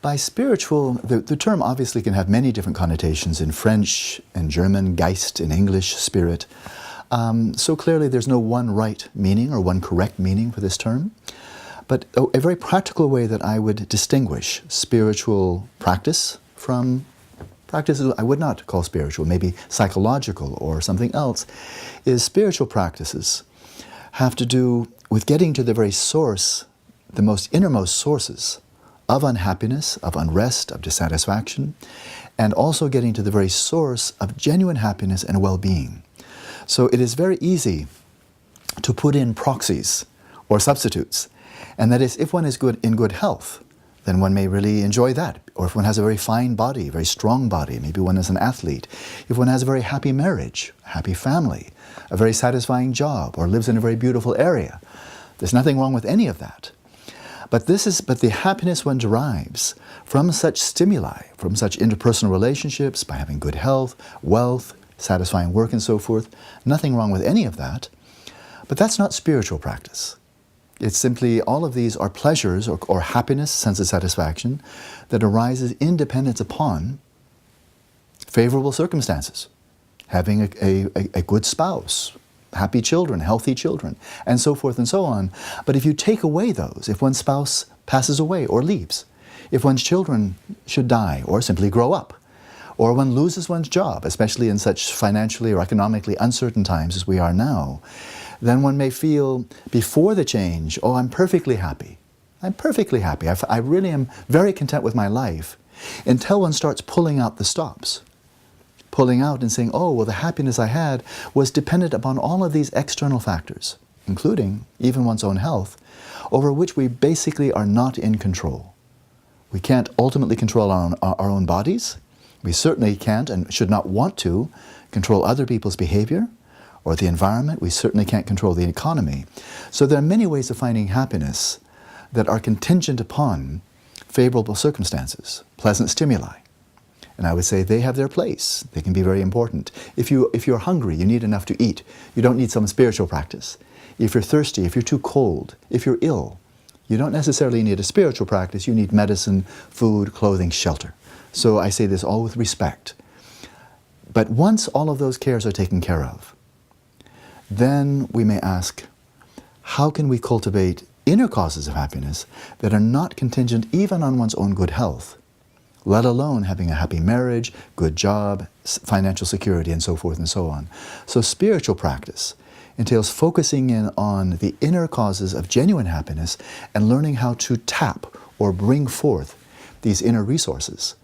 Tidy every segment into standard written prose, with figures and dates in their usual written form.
By spiritual, the term obviously can have many different connotations in French and German, Geist in English, spirit. So clearly there's no one right meaning or one correct meaning for this term. But a very practical way that I would distinguish spiritual practice from practices I would not call spiritual, maybe psychological or something else, is spiritual practices have to do with getting to the very source, the most innermost sources of unhappiness, of unrest, of dissatisfaction, and also getting to the very source of genuine happiness and well-being. So it is very easy to put in proxies or substitutes, and that is, if one is in good health, then one may really enjoy that. Or if one has a very fine body, very strong body, maybe one is an athlete. If one has a very happy marriage, happy family, a very satisfying job, or lives in a very beautiful area, there's nothing wrong with any of that. But the happiness one derives from such stimuli, from such interpersonal relationships, by having good health, wealth, satisfying work and so forth. Nothing wrong with any of that. But that's not spiritual practice. It's simply all of these are pleasures or happiness, sense of satisfaction, that arises in dependence upon favorable circumstances. Having a good spouse, happy children, healthy children, and so forth and so on. But if you take away those, if one's spouse passes away or leaves, if one's children should die or simply grow up, or one loses one's job, especially in such financially or economically uncertain times as we are now, then one may feel before the change, oh, I'm perfectly happy. I'm perfectly happy. I really am very content with my life, until one starts pulling out the stops. Pulling out and saying, oh, well, the happiness I had was dependent upon all of these external factors, including even one's own health, over which we basically are not in control. We can't ultimately control our own bodies. We certainly can't and should not want to control other people's behavior or the environment. We certainly can't control the economy. So there are many ways of finding happiness that are contingent upon favorable circumstances, pleasant stimuli. And I would say they have their place. They can be very important. If you're hungry, you need enough to eat. You don't need some spiritual practice. If you're thirsty, if you're too cold, if you're ill, you don't necessarily need a spiritual practice. You need medicine, food, clothing, shelter. So I say this all with respect. But once all of those cares are taken care of, then we may ask, how can we cultivate inner causes of happiness that are not contingent even on one's own good health, let alone having a happy marriage, good job, financial security, and so forth and so on. So spiritual practice entails focusing in on the inner causes of genuine happiness and learning how to tap or bring forth these inner resources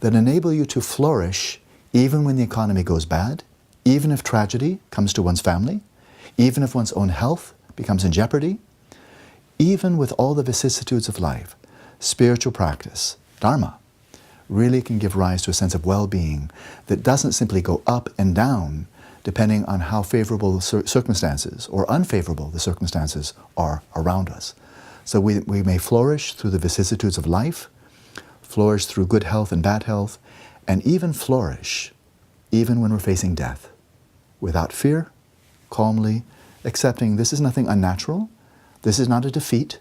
that enable you to flourish even when the economy goes bad, even if tragedy comes to one's family, even if one's own health becomes in jeopardy, even with all the vicissitudes of life. Spiritual practice, dharma, really can give rise to a sense of well-being that doesn't simply go up and down depending on how favorable the circumstances or unfavorable the circumstances are around us. So we may flourish through the vicissitudes of life, flourish through good health and bad health, and even flourish even when we're facing death, without fear, calmly accepting this is nothing unnatural, this is not a defeat,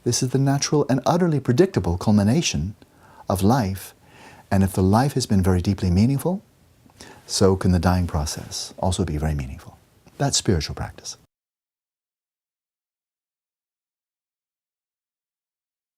this is the natural and utterly predictable culmination of life. And if the life has been very deeply meaningful, so can the dying process also be very meaningful. That's spiritual practice.